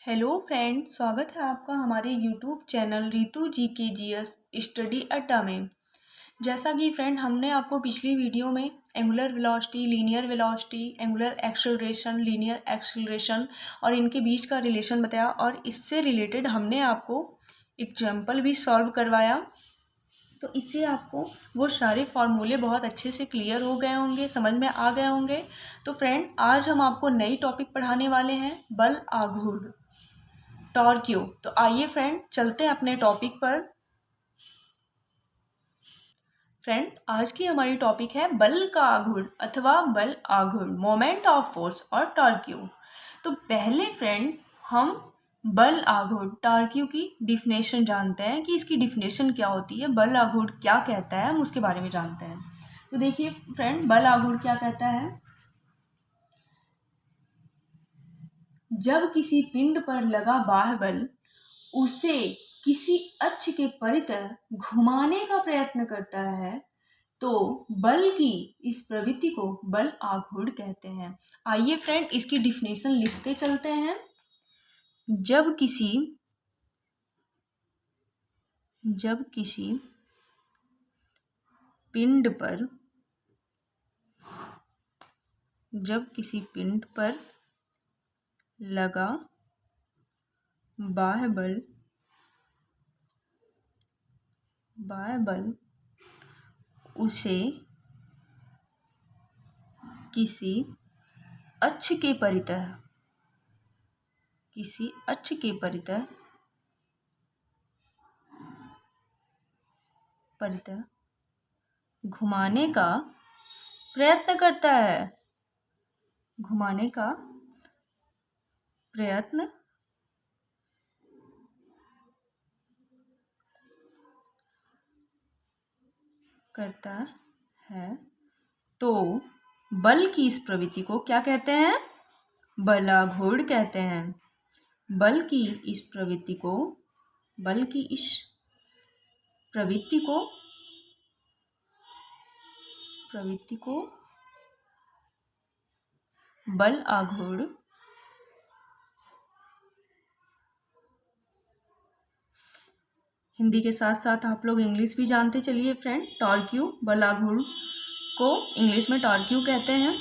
Hello friend, स्वागत है आपका हमारे यूट्यूब चैनल रितु जी के जीएस स्टडी अड्डा में। जैसा कि फ्रेंड हमने आपको पिछली वीडियो में angular velocity, linear velocity, angular acceleration, linear acceleration और इनके बीच का रिलेशन बताया और इससे रिलेटेड हमने आपको एग्जाम्पल भी सॉल्व करवाया। तो इससे आपको वो सारे फार्मूले बहुत अच्छे से क्लियर हो गए होंगे, समझ में आ गए होंगे। तो फ्रेंड, आज हम आपको नई टॉपिक पढ़ाने वाले हैं, बल आघूर्ण, टॉर्क्यू। तो आइए फ्रेंड, चलते हैं अपने टॉपिक पर। फ्रेंड, आज की हमारी टॉपिक है बल का आघूर्ण अथवा बल आघूर्ण, मोमेंट ऑफ फोर्स और टॉर्क्यू। तो पहले फ्रेंड हम बल आघूर्ण टॉर्क्यू की डिफिनेशन जानते हैं कि इसकी डिफिनेशन क्या होती है, बल आघूर्ण क्या कहता है, हम उसके बारे में जानते हैं। तो देखिए फ्रेंड, बल आघूर्ण क्या कहता है। जब किसी पिंड पर लगा बाह्य बल उसे किसी अक्ष के परितः घुमाने का प्रयत्न करता है तो बल की इस प्रवृत्ति को बल आघूर्ण कहते हैं। आइए फ्रेंड, इसकी डिफिनेशन लिखते चलते हैं। जब किसी पिंड पर लगा बाह्य बल उसे किसी अक्ष के परितः घुमाने का प्रयत्न करता है। तो बल की इस प्रवृत्ति को क्या कहते हैं? बलाघूर्ण कहते हैं। बल की इस प्रवृत्ति को बल आघूर्ण हिंदी के साथ साथ आप लोग इंग्लिश भी जानते चलिए फ्रेंड। टॉर्क्यू, बल आघूर्ण को इंग्लिश में टॉर्क्यू कहते हैं।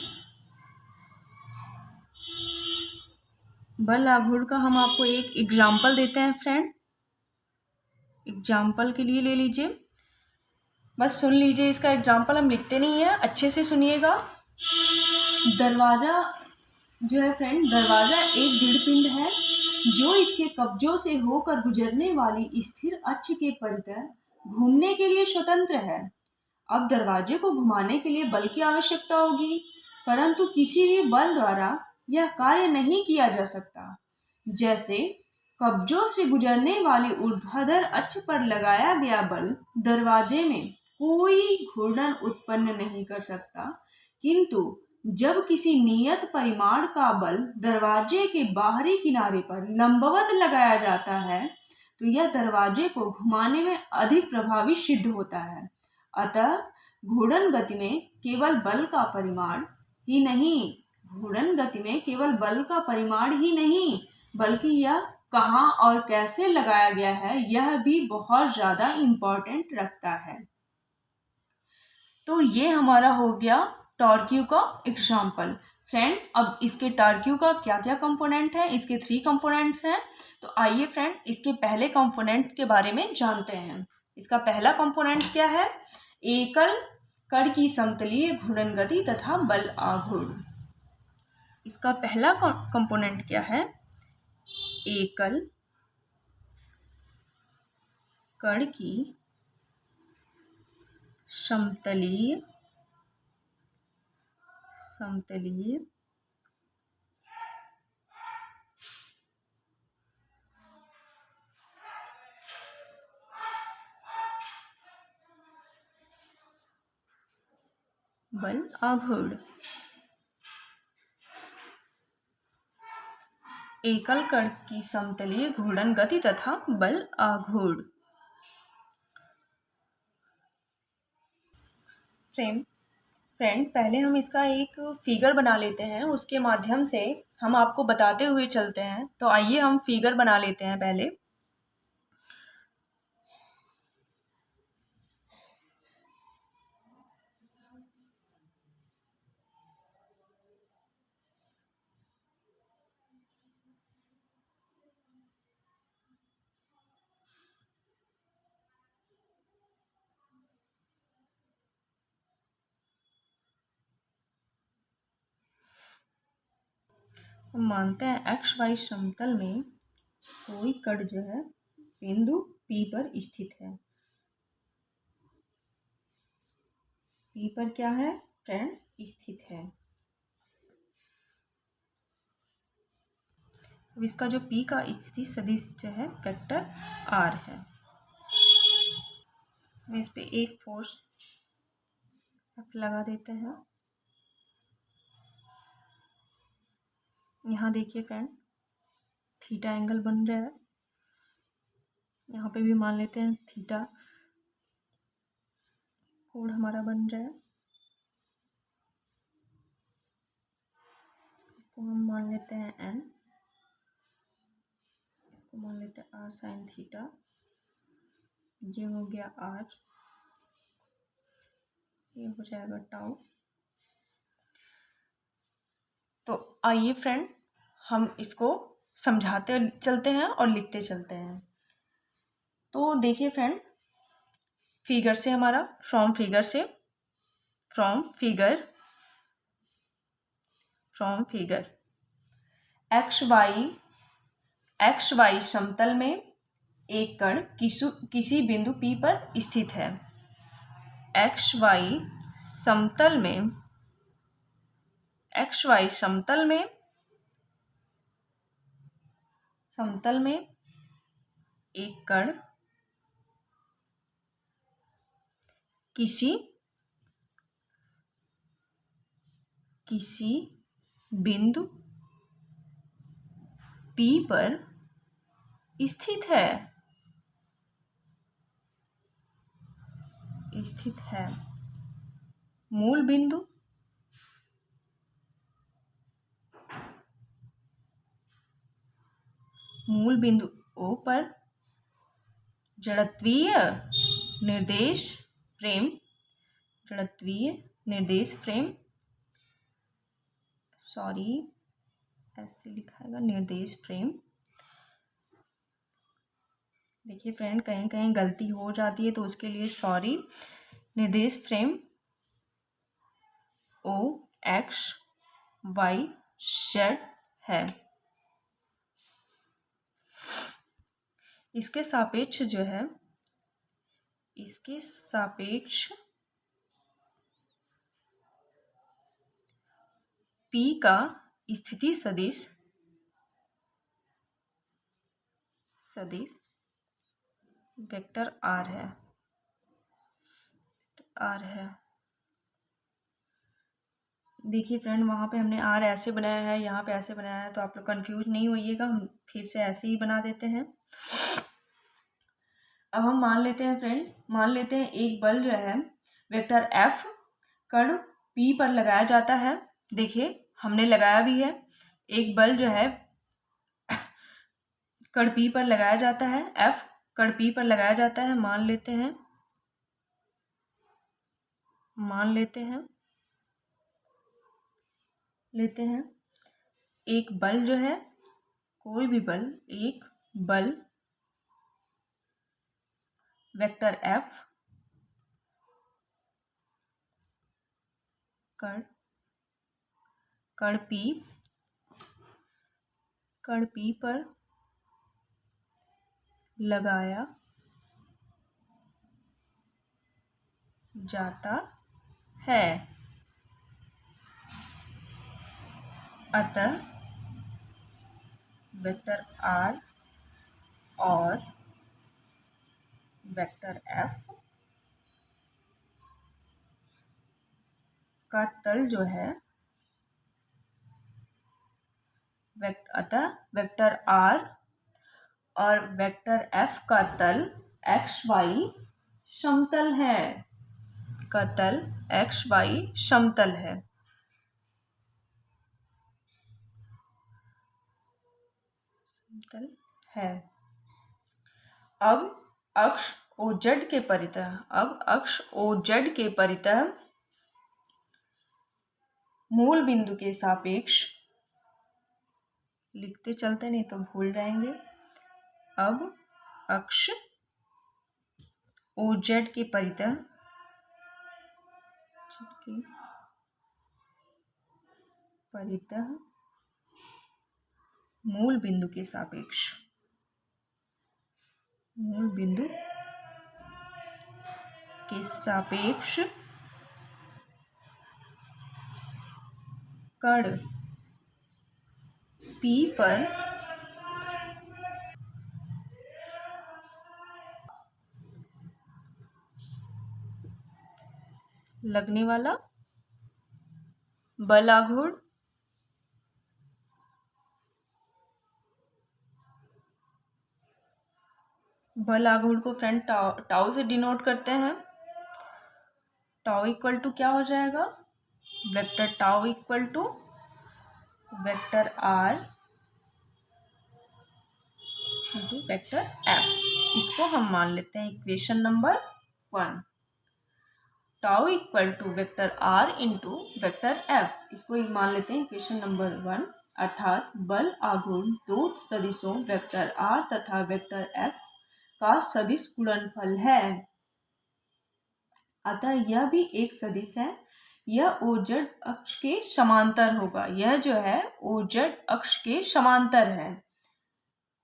बल आघूर्ण का हम आपको एक एग्जाम्पल देते हैं फ्रेंड। एग्जाम्पल के लिए ले लीजिए, बस सुन लीजिए। इसका एग्जाम्पल हम लिखते नहीं है, अच्छे से सुनिएगा। दरवाजा जो है फ्रेंड, दरवाजा एक दृढ़ पिंड है जो इसके कब्जों से होकर गुजरने वाली स्थिर अक्ष के परितः घूमने के लिए स्वतंत्र है। अब दरवाजे को घुमाने के लिए बल की आवश्यकता होगी, परंतु किसी भी बल द्वारा यह कार्य नहीं किया जा सकता। जैसे कब्जों से गुजरने वाले ऊर्ध्वाधर अक्ष पर लगाया गया बल दरवाजे में कोई घूर्णन उत्पन्न नहीं कर सकता, किंतु जब किसी नियत परिमाण का बल दरवाजे के बाहरी किनारे पर लंबवत लगाया जाता है तो यह दरवाजे को घुमाने में अधिक प्रभावी सिद्ध होता है। अतः घूर्णन गति में केवल बल का परिमाण ही नहीं बल्कि यह कहाँ और कैसे लगाया गया है यह भी बहुत ज्यादा इम्पोर्टेंट रखता है। तो ये हमारा हो गया टॉर्क्यू का एग्जाम्पल। फ्रेंड, अब इसके टॉर्क्यू का क्या क्या कंपोनेंट है, इसके 3 कंपोनेंट्स हैं। तो आइए फ्रेंड, इसके पहले कंपोनेंट के बारे में जानते हैं। इसका पहला कंपोनेंट क्या है? एकल कण की समतलीय घूर्णन गति तथा बल आघूर्ण। इसका पहला कंपोनेंट क्या है? एकल कण की समतलीय बल आघूर्ण। एकल कण की समतलीय घूर्णन गति तथा बल आघूर्ण। फ्रेंड, पहले हम इसका एक फिगर बना लेते हैं, उसके माध्यम से हम आपको बताते हुए चलते हैं। तो आइए हम फिगर बना लेते हैं पहले। हम मानते हैं एक्स वाई समतल में कोई कण जो है बिंदु P पर स्थित है। P पर क्या है फ्रेंड? स्थित है। अब इसका जो P का स्थिति सदिश जो है वेक्टर R है। हम इस पे एक फोर्स F लगा देते हैं। यहाँ देखिए फ्रेंड, थीटा एंगल बन रहा है। यहाँ पे भी मान लेते हैं थीटा कोण हमारा बन रहा है। इसको हम मान लेते हैं n, इसको मान लेते हैं r साइन थीटा। ये हो गया r, ये हो जाएगा टाउ। तो आइए फ्रेंड हम इसको समझाते चलते हैं और लिखते चलते हैं। तो देखिए फ्रेंड, फिगर से हमारा फ्रॉम फिगर एक्स वाई समतल में एक कण किसी बिंदु P पर स्थित है। एक्स वाई समतल में एक कण किसी बिंदु P पर स्थित है। मूल बिंदु O पर जड़त्वीय निर्देश फ्रेम ऐसे लिखाएगा निर्देश फ्रेम। देखिए फ्रेंड, कहीं कहीं गलती हो जाती है तो उसके लिए सॉरी। निर्देश फ्रेम OXYZ है। इसके सापेक्ष P का स्थिति सदिश वेक्टर R है। देखिए फ्रेंड, वहाँ पे हमने R ऐसे बनाया है, यहाँ पे ऐसे बनाया है, तो आप लोग कंफ्यूज नहीं होइएगा। हम फिर से ऐसे ही बना देते हैं। अब हम मान लेते हैं एक बल जो है वेक्टर F कण P पर लगाया जाता है। देखिए हमने लगाया भी है। एक बल जो है कण P पर लगाया जाता है, F कण P पर लगाया जाता है। मान लेते हैं एक बल जो है, कोई भी बल, एक बल वेक्टर F कण P पर लगाया जाता है। अतः वेक्टर R और वेक्टर F का तल जो है, अतः वेक्टर R और वेक्टर F का तल XY समतल है। समतल है। अब अक्ष OZ के परितः, अब अक्ष OZ के परितः मूल बिंदु के सापेक्ष, लिखते चलते नहीं तो भूल जाएंगे। अब अक्ष OZ के परितः मूल बिंदु के सापेक्ष, मूल बिंदु के सापेक्ष कण P पर लगने वाला बल आघूर्ण को फ्रेंड टाउ से डिनोट करते हैं। टाउ इक्वल टू क्या हो जाएगा, vector tau equal to vector R into vector F। इसको हम मान लेते हैं equation number 1। Tau equal to vector R into vector F, इसको मान लेते हैं इक्वेशन नंबर 1। अर्थात बल आघूर्ण दो सदिशों वेक्टर R तथा वेक्टर F का सदिश गुणनफल है। अतः यह भी एक सदिश है। यह OZ अक्ष के समांतर होगा। यह जो है OZ अक्ष के समांतर है,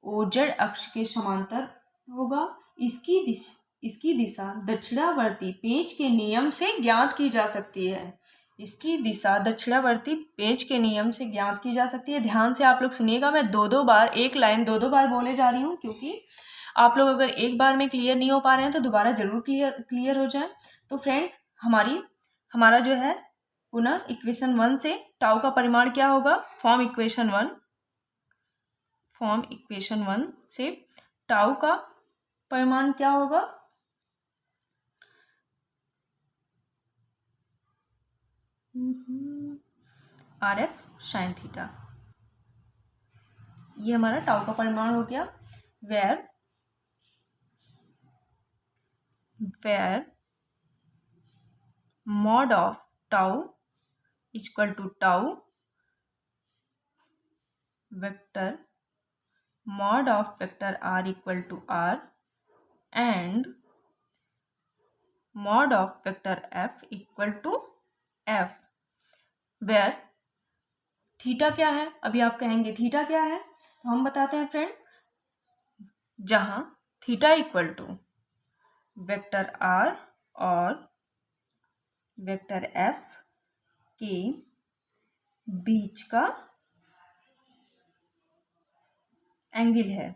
OZ अक्ष के समांतर होगा। इसकी दिशा दक्षिणावर्ती पेंच के नियम से ज्ञात की जा सकती है। इसकी दिशा दक्षिणावर्ती पेंच के नियम से ज्ञात की जा सकती है। ध्यान से आप लोग सुनिएगा, मैं दो बार एक लाइन दो बार बोले जा रही हूँ, क्योंकि आप लोग अगर एक बार में क्लियर नहीं हो पा रहे हैं तो दोबारा जरूर क्लियर हो जाए। तो फ्रेंड हमारा जो है पुनः इक्वेशन 1 से टाउ का परिमाण क्या होगा, फॉर्म इक्वेशन 1 से टाउ का परिमाण क्या होगा, RF sin थीटा। ये हमारा टाउ का परिमाण हो गया। Where mod of tau is equal to tau vector mod of vector R equal to R and mod of vector F equal to F, where theta क्या है। अभी आप कहेंगे थीटा क्या है, तो हम बताते हैं फ्रेंड। जहां theta equal to vector R और वेक्टर F के बीच का एंगल है,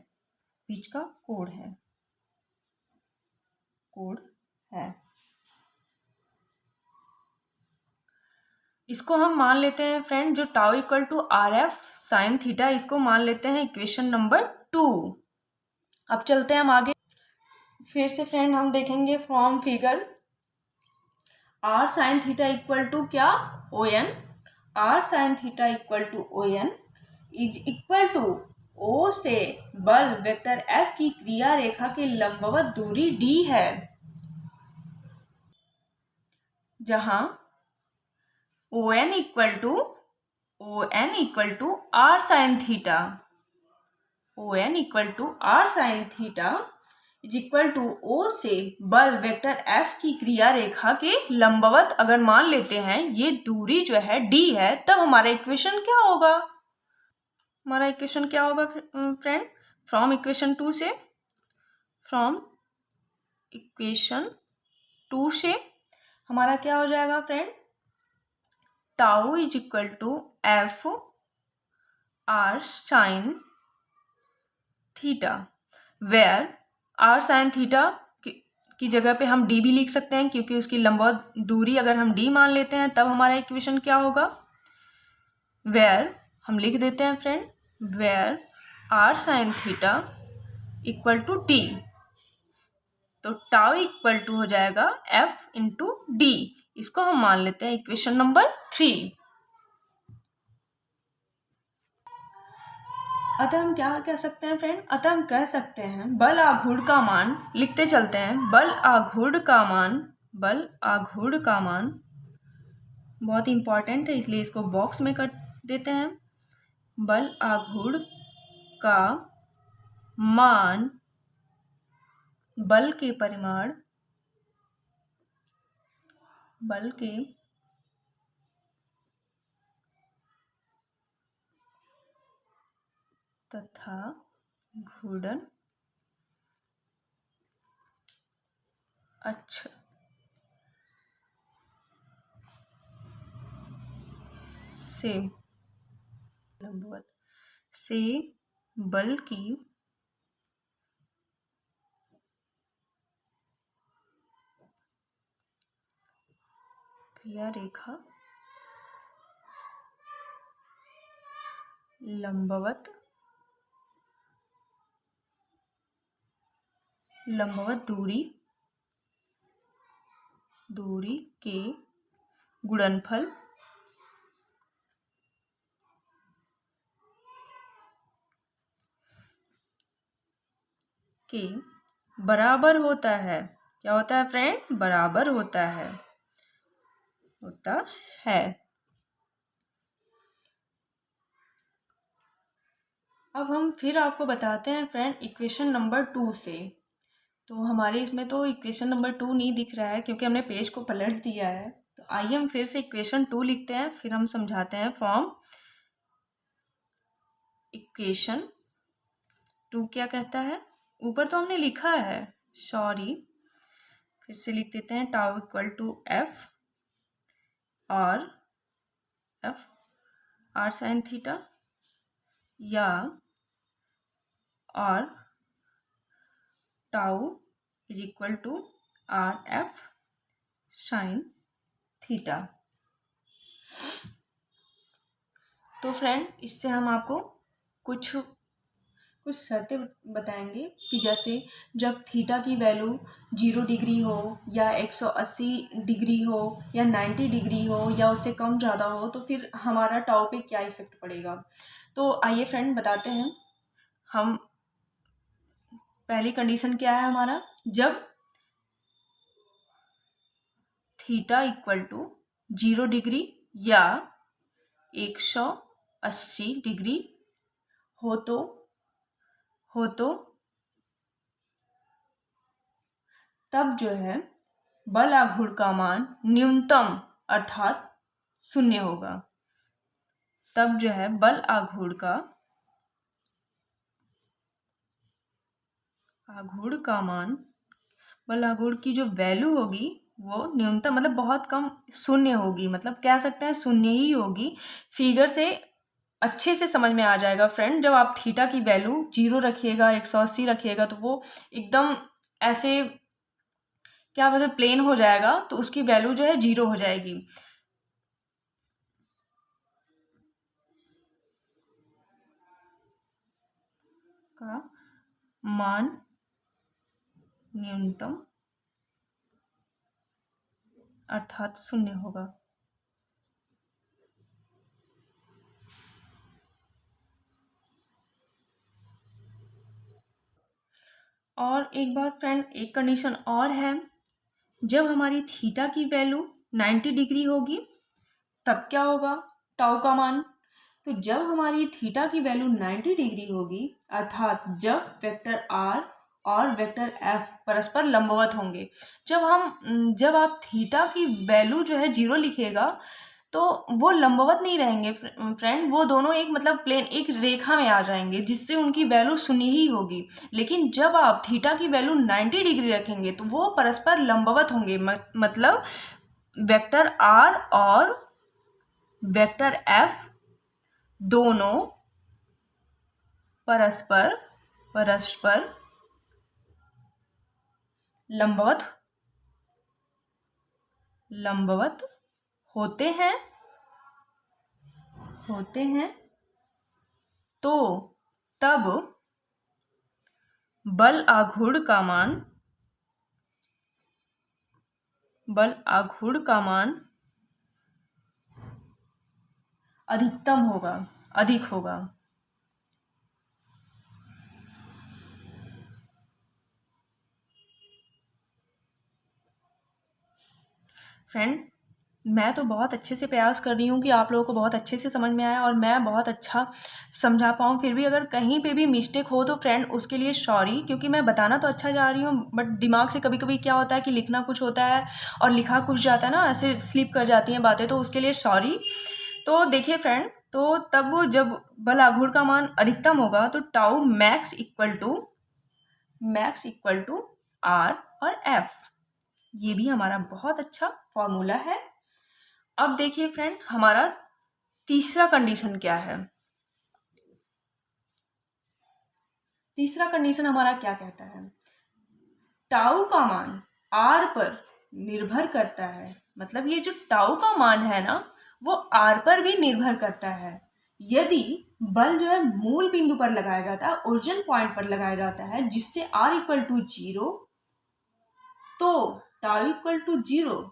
बीच का कोण है। इसको हम मान लेते हैं फ्रेंड, जो tau equal to RF sine theta, इसको मान लेते हैं इक्वेशन नंबर 2। अब चलते हैं हम आगे। फिर से फ्रेंड हम देखेंगे from figure, R sine theta equal to क्या, ON। R sine theta equal to ON is equal to O से बल वेक्टर F की क्रिया रेखा के लंबवत दूरी D है। जहां ON equal to R sine theta, ON equal to R sine theta is equal to O से बल वेक्टर F की क्रिया रेखा के लंबवत अगर मान लेते हैं, ये दूरी जो है D है, तब हमारा इक्वेशन क्या होगा, फ्रेंड, फ्रॉम इक्वेशन 2 से हमारा क्या हो जाएगा friend, tau is equal to F R sine theta, where R sine theta की जगह पे हम D भी लिख सकते हैं, क्योंकि उसकी लंबवत दूरी अगर हम D मान लेते हैं तब हमारा इक्वेशन क्या होगा, वेयर हम लिख देते हैं friend, where R sine theta equal to D, तो टाउ इक्वल टू हो जाएगा F इंटू D। इसको हम मान लेते हैं इक्वेशन नंबर 3। अतः हम क्या कह सकते हैं फ्रेंड, अतः हम कह सकते हैं बल आघूर्ण का मान, लिखते चलते हैं, बल आघूर्ण का मान, बल आघूर्ण का मान बहुत इंपॉर्टेंट है इसलिए इसको बॉक्स में कर देते हैं। बल आघूर्ण का मान बल के परिमाण, बल के तथा घूर्णन अक्ष से लंबवत से बल की क्रिया रेखा लंबवत दूरी के गुणनफल के बराबर होता है। क्या होता है फ्रेंड, बराबर होता है, अब हम फिर आपको बताते हैं फ्रेंड इक्वेशन नंबर 2 से। तो हमारे इसमें तो इक्वेशन नंबर 2 नहीं दिख रहा है क्योंकि हमने पेज को पलट दिया है। तो आइए हम फिर से इक्वेशन 2 लिखते हैं, फिर हम समझाते हैं फॉर्म। इक्वेशन 2 क्या कहता है, ऊपर तो हमने लिखा है, सॉरी, फिर से लिख देते हैं, टाउ इक्वल टू एफ और एफ आर साइन थीटा या और tau is equal to R F sine theta. तो फ्रेंड इससे हम आपको कुछ शर्तें बताएंगे कि जैसे जब थीटा की वैल्यू 0 डिग्री हो या 180 डिग्री हो या 90 डिग्री हो या उससे कम ज़्यादा हो तो फिर हमारा टाउ पे क्या इफेक्ट पड़ेगा। तो आइए फ्रेंड बताते हैं। हम पहली कंडीशन क्या है हमारा, जब थीटा इक्वल टू 0 डिग्री या 180 डिग्री हो तो तब जो है बल आघूर्ण का मान न्यूनतम अर्थात 0 होगा। तब जो है बल आघूर्ण का मान, बल आघूर्ण की जो वैल्यू होगी वो न्यूनतम मतलब बहुत कम 0 होगी, मतलब कह सकते हैं 0 ही होगी। फिगर से अच्छे से समझ में आ जाएगा फ्रेंड, जब आप थीटा की वैल्यू 0 रखिएगा, 180 रखिएगा तो वो एकदम ऐसे क्या मतलब प्लेन हो जाएगा, तो उसकी वैल्यू जो है 0 हो जाएगी। का मान न्यूनतम अर्थात 0 होगा। और एक बात फ्रेंड, एक कंडीशन और है, जब हमारी थीटा की वैल्यू 90 डिग्री होगी तब क्या होगा टाउ का मान। तो जब हमारी थीटा की वैल्यू 90 डिग्री होगी अर्थात जब वेक्टर आर और वेक्टर एफ परस्पर लंबवत होंगे, जब आप थीटा की वैल्यू जो है 0 लिखेगा तो वो लंबवत नहीं रहेंगे फ्रेंड, वो दोनों एक मतलब प्लेन एक रेखा में आ जाएंगे जिससे उनकी वैल्यू 0 ही होगी। लेकिन जब आप थीटा की वैल्यू 90 डिग्री रखेंगे तो वो परस्पर लंबवत होंगे, मतलब वेक्टर आर और वेक्टर एफ दोनों परस्पर लंबवत होते हैं तो तब बल आघूर्ण का मान अधिक होगा। फ्रेंड, मैं तो बहुत अच्छे से प्रयास कर रही हूँ कि आप लोगों को बहुत अच्छे से समझ में आए और मैं बहुत अच्छा समझा पाऊँ। फिर भी अगर कहीं पे भी मिस्टेक हो तो फ्रेंड उसके लिए सॉरी, क्योंकि मैं बताना तो अच्छा जा रही हूँ बट दिमाग से कभी कभी क्या होता है कि लिखना कुछ होता है और लिखा कुछ जाता है ना, ऐसे स्लिप कर जाती हैं बातें, तो उसके लिए सॉरी। तो देखिए फ्रेंड, तो तब जब बल आघूर्ण का मान अधिकतम होगा तो tau max equal to R और एफ। ये भी हमारा बहुत अच्छा फॉर्मूला है। अब देखिए फ्रेंड, हमारा तीसरा कंडीशन क्या है। तीसरा कंडीशन हमारा क्या कहता है, टाउ का मान आर पर निर्भर करता है। मतलब ये जो टाउ का मान है ना, वो आर पर भी निर्भर करता है। यदि बल जो है मूल बिंदु पर लगाया जाता है, ओरिजिन पॉइंट पर लगाया जाता है, जिससे आर इक्वल टू 0, तो टाउ इक्वल टू 0,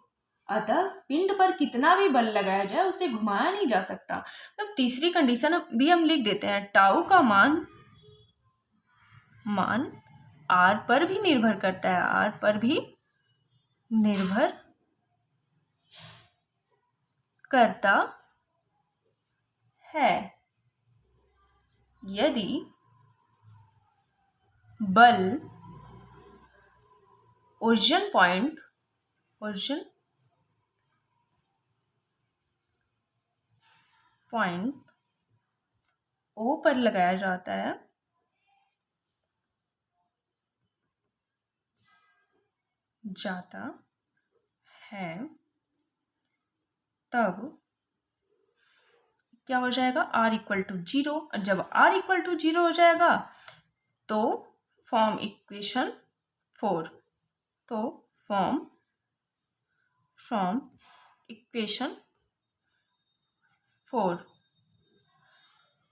अतः पिंड पर कितना भी बल लगाया जाए उसे घुमाया नहीं जा सकता। तो तीसरी कंडीशन भी हम लिख देते हैं, टाउ का मान आर पर भी निर्भर करता है, आर पर भी निर्भर करता है। यदि बल ओरिजिन पॉइंट ओ पर लगाया जाता है, तब क्या हो जाएगा, आर इक्वल टू 0। जब आर इक्वल टू 0 हो जाएगा तो फॉर्म इक्वेशन 4, तो फॉर्म इक्वेशन 4।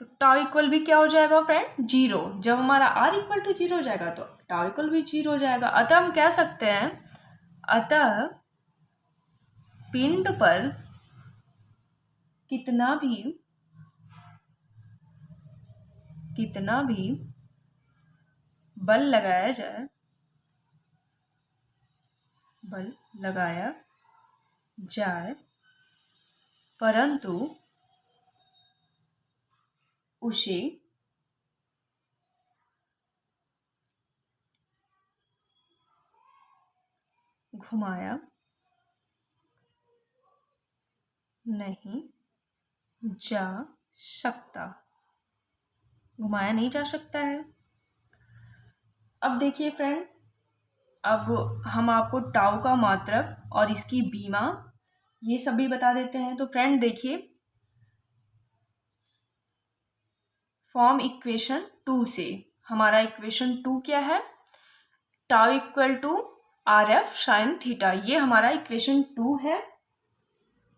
तो टाउ इक्वल भी क्या हो जाएगा फ्रेंड, 0। जब हमारा आर इक्वल टू 0 हो जाएगा तो टाउ इक्वल भी 0 हो जाएगा। अतः हम कह सकते हैं, अतः पिंड पर कितना भी बल लगाया जाए परंतु उसे घुमाया नहीं जा सकता है। अब देखिए फ्रेंड, अब हम आपको टाउ का मात्रक और इसकी बीमा ये सब भी बता देते हैं। तो फ्रेंड देखिए, फॉर्म इक्वेशन 2 से हमारा इक्वेशन 2 क्या है, tau equal to R F sine theta, ये हमारा इक्वेशन 2 है।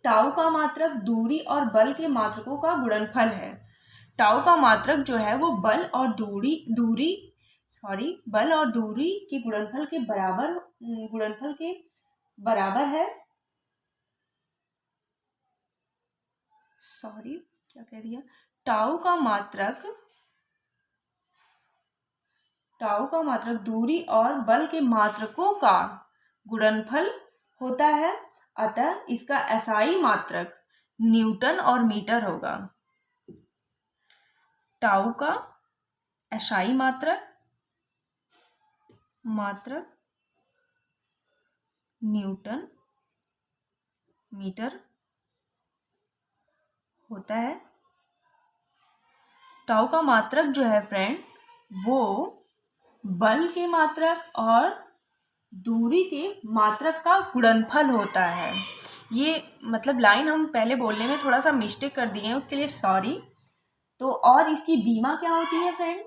टाउ का मात्रक दूरी और बल के मात्रकों का गुणनफल है। टाउ का मात्रक जो है वो बल और दूरी के गुणनफल के बराबर है। क्या कह दिया, टाउ का मात्रक दूरी और बल के मात्रकों का गुणनफल होता है। अतः इसका एसआई मात्रक न्यूटन और मीटर होगा। टाउ का एसआई मात्रक न्यूटन मीटर होता है। टाउ का मात्रक जो है फ्रेंड, वो बल के मात्रक और दूरी के मात्रक का गुणनफल होता है। ये मतलब लाइन हम पहले बोलने में थोड़ा सा मिस्टेक कर दिए हैं, उसके लिए सॉरी। तो और इसकी बीमा क्या होती है फ्रेंड,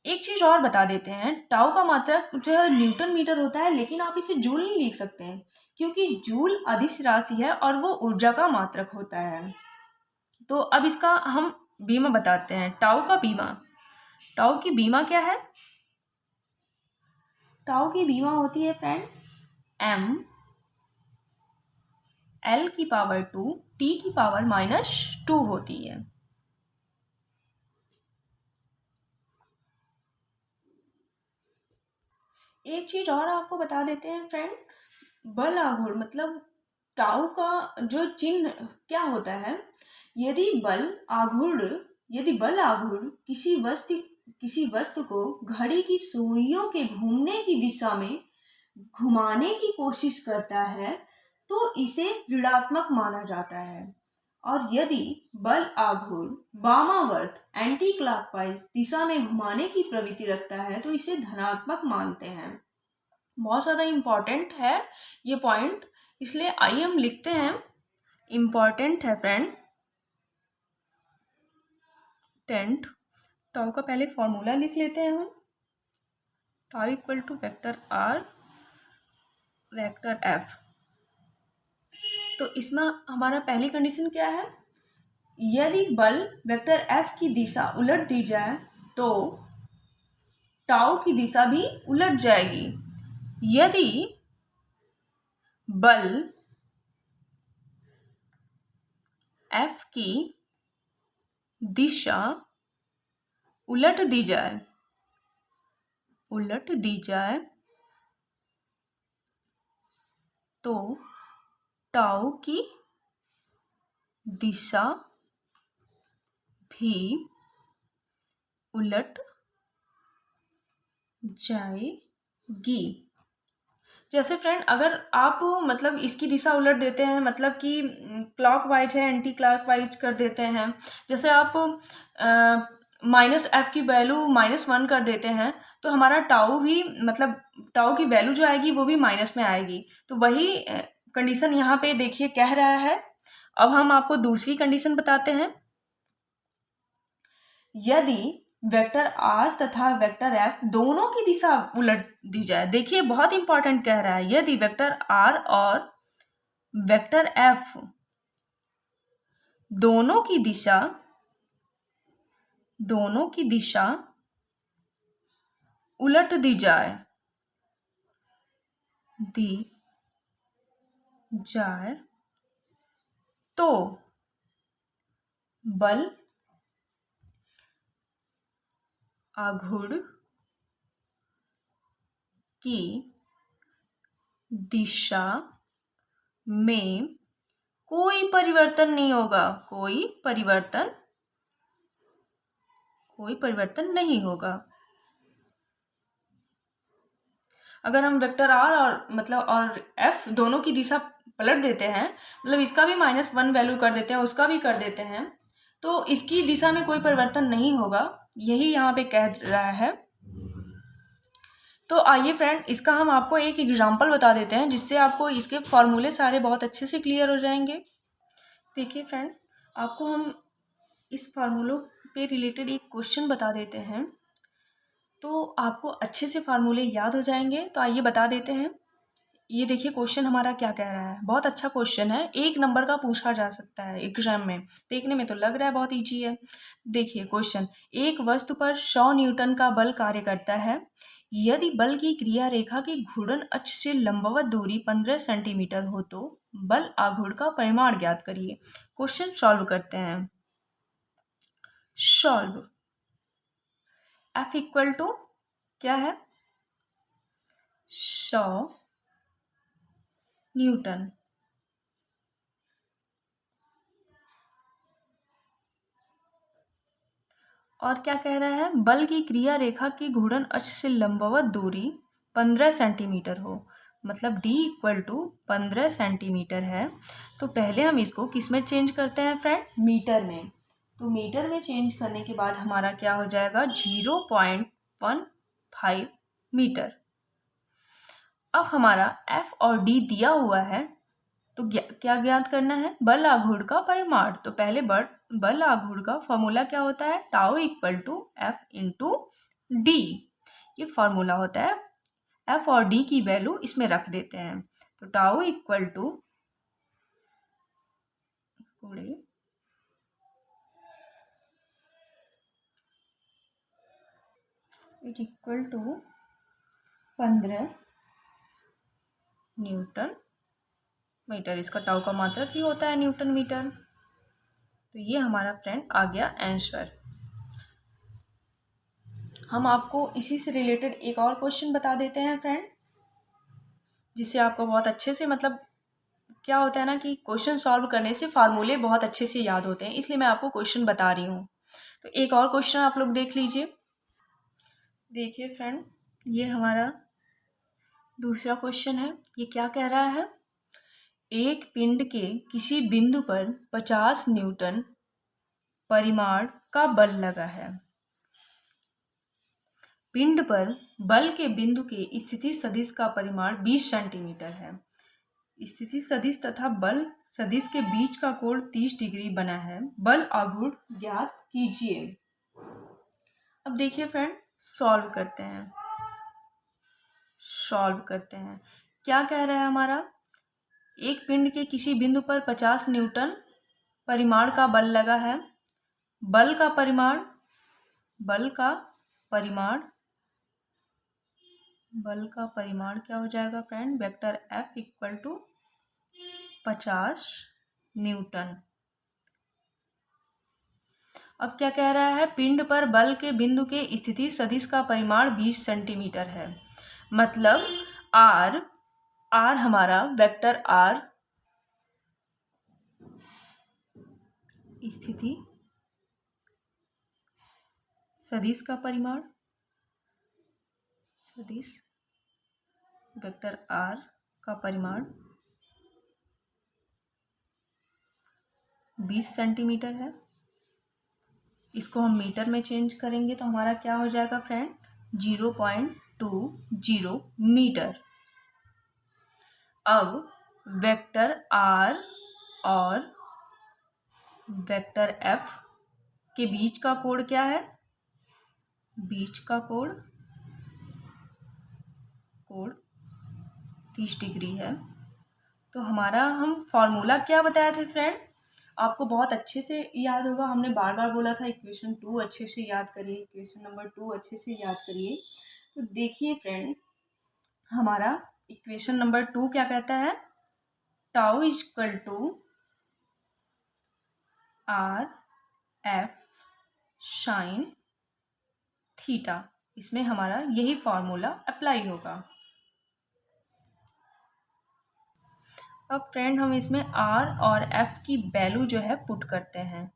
एक चीज और बता देते हैं, टाउ का मात्रक जो है न्यूटन मीटर होता है, लेकिन आप इसे जूल नहीं लिख सकते हैं क्योंकि जूल अदिश राशि है और वो ऊर्जा का मात्रक होता है। तो अब इसका हम बीमा बताते हैं, टाउ की बीमा क्या है। टाउ की बीमा होती है फ्रेंड m l की पावर 2 t की पावर -2 होती है। एक चीज और आपको बता देते हैं फ्रेंड, बल आघूर्ण मतलब टाउ का जो चिन्ह क्या होता है, यदि बल आघूर्ण किसी वस्तु को घड़ी की सुइयों के घूमने की दिशा में घुमाने की कोशिश करता है तो इसे ऋणात्मक माना जाता है, और यदि बल आघूर्ण वामावर्त एंटी क्लॉकवाइज दिशा में घुमाने की प्रवृत्ति रखता है तो इसे धनात्मक मानते हैं। बहुत ज़्यादा इम्पॉर्टेंट है ये पॉइंट, इसलिए आइए हम लिखते हैं, इम्पॉर्टेंट है फ्रेंड। टेंट टाउ का पहले फॉर्मूला लिख लेते हैं हम। Tau equal to vector R vector F. तो इसमें हमारा पहली कंडीशन क्या है, यदि बल वेक्टर एफ की दिशा उलट दी जाए तो टाउ की दिशा भी उलट जाएगी। यदि बल एफ की दिशा उलट दी जाए तो टाउ की दिशा भी उलट जाएगी। जैसे फ्रेंड अगर आप मतलब इसकी दिशा उलट देते हैं, मतलब कि क्लॉकवाइज है एंटी क्लॉकवाइज कर देते हैं, जैसे आप -f की वैल्यू -1 कर देते हैं तो हमारा टाउ भी मतलब टाउ की वैल्यू जो आएगी वो भी माइनस में आएगी। तो वही कंडीशन यहाँ पे देखिए कह रहा है। अब हम आपको दूसरी कंडीशन बताते हैं। यदि वेक्टर आर तथा वेक्टर एफ दोनों की दिशा उलट दी जाए, देखिए बहुत इंपॉर्टेंट कह रहा है, यदि वेक्टर आर और वेक्टर एफ दोनों की दिशा उलट दी जाए तो बल आघूर्ण की दिशा में कोई परिवर्तन नहीं होगा, कोई परिवर्तन नहीं होगा। अगर हम वेक्टर आर और एफ दोनों की दिशा पलट देते हैं, मतलब इसका भी -1 वैल्यू कर देते हैं, उसका भी कर देते हैं, तो इसकी दिशा में कोई परिवर्तन नहीं होगा, यही यहाँ पे कह रहा है। तो आइए फ्रेंड इसका हम आपको एक एग्जाम्पल बता देते हैं जिससे आपको इसके फॉर्मूले सारे बहुत अच्छे से क्लियर हो जाएंगे। देखिए फ्रेंड, आपको हम इस फार्मूलों पे रिलेटेड एक क्वेश्चन बता देते हैं तो आपको अच्छे से फार्मूले याद हो जाएंगे। तो आइए बता देते हैं। ये देखिए क्वेश्चन हमारा क्या कह रहा है, बहुत अच्छा क्वेश्चन है, 1 नंबर का पूछा जा सकता है एग्जाम में, देखने में तो लग रहा है बहुत ईजी है। देखिए क्वेश्चन, एक वस्तु पर 100 न्यूटन का बल कार्य करता है, यदि बल की क्रिया रेखा की घूर्णन अक्ष से लंबवत दूरी 15 सेंटीमीटर हो तो बल आघूर्ण का परिमाण ज्ञात करिए। क्वेश्चन सॉल्व करते हैं। सॉल्व, F इक्वल टू क्या है, 100 न्यूटन। और क्या कह रहा है, बल की क्रिया रेखा की घूर्णन अक्ष से लंबवत दूरी 15 सेंटीमीटर हो, मतलब D इक्वल टू 15 सेंटीमीटर है। तो पहले हम इसको किस में चेंज करते हैं फ्रेंड, मीटर में। तो मीटर में चेंज करने के बाद हमारा क्या हो जाएगा, 0.15 मीटर। अब हमारा F और D दिया हुआ है तो क्या ज्ञात करना है, बल आघूर्ण का परिमाण। तो पहले बल आघूर्ण का फॉर्मूला क्या होता है, tau equal to F into D. ये फॉर्मूला होता है, F और D की वैल्यू इसमें रख देते हैं। तो tau equal to it equal to 15 newton metre. इसका टाउ का मात्रक ही होता है न्यूटन मीटर। तो ये हमारा फ्रेंड आ गया आंसर। हम आपको इसी से रिलेटेड एक और क्वेश्चन बता देते हैं फ्रेंड, जिससे आपको बहुत अच्छे से मतलब क्या होता है ना कि क्वेश्चन सॉल्व करने से फार्मूले बहुत अच्छे से याद होते हैं, इसलिए मैं आपको क्वेश्चन बता रही हूँ। तो एक और क्वेश्चन आप लोग देख लीजिए। देखिए फ्रेंड, ये हमारा दूसरा क्वेश्चन है। ये क्या कह रहा है, एक पिंड के किसी बिंदु पर 50 न्यूटन परिमाण का बल लगा है। पिंड पर बल के बिंदु के स्थिति सदिश का परिमाण 20 सेंटीमीटर है। स्थिति सदिश तथा बल सदिश के बीच का कोण 30 डिग्री बना है। बल आघूर्ण ज्ञात कीजिए। अब देखिए फ्रेंड, सॉल्व करते हैं। क्या कह रहा है हमारा, एक पिंड के किसी बिंदु पर 50 न्यूटन परिमाण का बल लगा है। बल का परिमाण क्या हो जाएगा friend, vector F equal to 50 newton. अब क्या कह रहा है, पिंड पर बल के बिंदु के स्थिति सदिश का परिमाण 20 सेंटीमीटर है। मतलब R हमारा वेक्टर R स्थिति सदिश का परिमाण, सदिश वेक्टर R का परिमाण 20 सेंटीमीटर है। इसको हम मीटर में चेंज करेंगे तो हमारा क्या हो जाएगा फ्रेंड, 0.20 मीटर। अब वेक्टर R और वेक्टर F के बीच का कोण क्या है, बीच का कोण 30 डिग्री है। तो हमारा हम फॉर्मूला क्या बताए थे फ्रेंड, आपको बहुत अच्छे से याद होगा, हमने बार बार बोला था इक्वेशन 2 अच्छे से याद करिए, इक्वेशन नंबर 2 अच्छे से याद करिए। तो देखिए फ्रेंड, हमारा इक्वेशन नंबर 2 क्या कहता है, tau equal to R F sine theta. इसमें हमारा यही फॉर्मूला अप्लाई होगा। अब फ्रेंड हम इसमें R और F की वैल्यू जो है पुट करते हैं।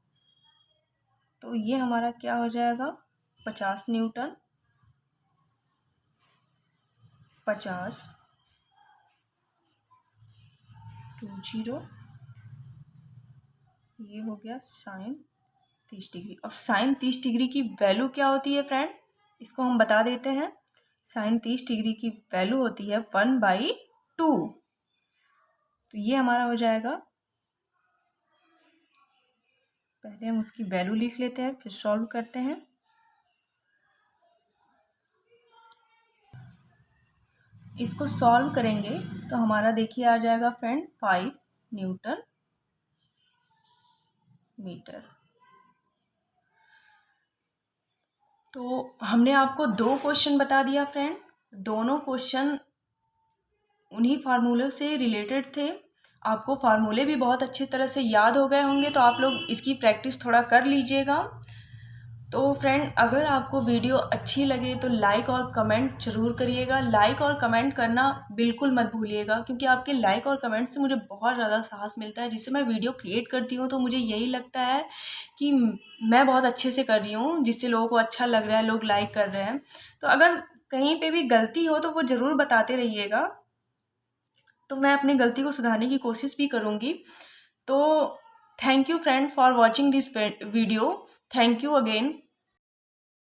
तो ये हमारा क्या हो जाएगा, 50 न्यूटन 50 20, ये हो गया साइन 30 डिग्री। अब साइन 30 डिग्री की वैल्यू क्या होती है फ्रेंड, इसको हम बता देते हैं। साइन 30 डिग्री की वैल्यू होती है 1/2। तो ये हमारा हो जाएगा, पहले हम उसकी वैल्यू लिख लेते हैं फिर सॉल्व करते हैं। इसको सॉल्व करेंगे तो हमारा देखिए आ जाएगा फ्रेंड 5 न्यूटन मीटर। तो हमने आपको 2 क्वेश्चन बता दिया फ्रेंड, दोनों क्वेश्चन उन्हीं फार्मूलों से रिलेटेड थे। आपको फार्मूले भी बहुत अच्छी तरह से याद हो गए होंगे, तो आप लोग इसकी प्रैक्टिस थोड़ा कर लीजिएगा। तो फ्रेंड, अगर आपको वीडियो अच्छी लगे तो लाइक और कमेंट ज़रूर करिएगा। लाइक और कमेंट करना बिल्कुल मत भूलिएगा, क्योंकि आपके लाइक और कमेंट से मुझे बहुत ज़्यादा साहस मिलता है। जिससे मैं वीडियो क्रिएट करती हूँ तो मुझे यही लगता है कि मैं बहुत अच्छे से कर रही हूँ, जिससे लोगों को अच्छा लग रहा है, लोग लाइक कर रहे हैं। तो अगर कहीं पे भी गलती हो तो वो ज़रूर बताते रहिएगा, तो मैं अपनी गलती को सुधारने की कोशिश भी करूँगी। तो thank you friend for watching this video. Thank you again.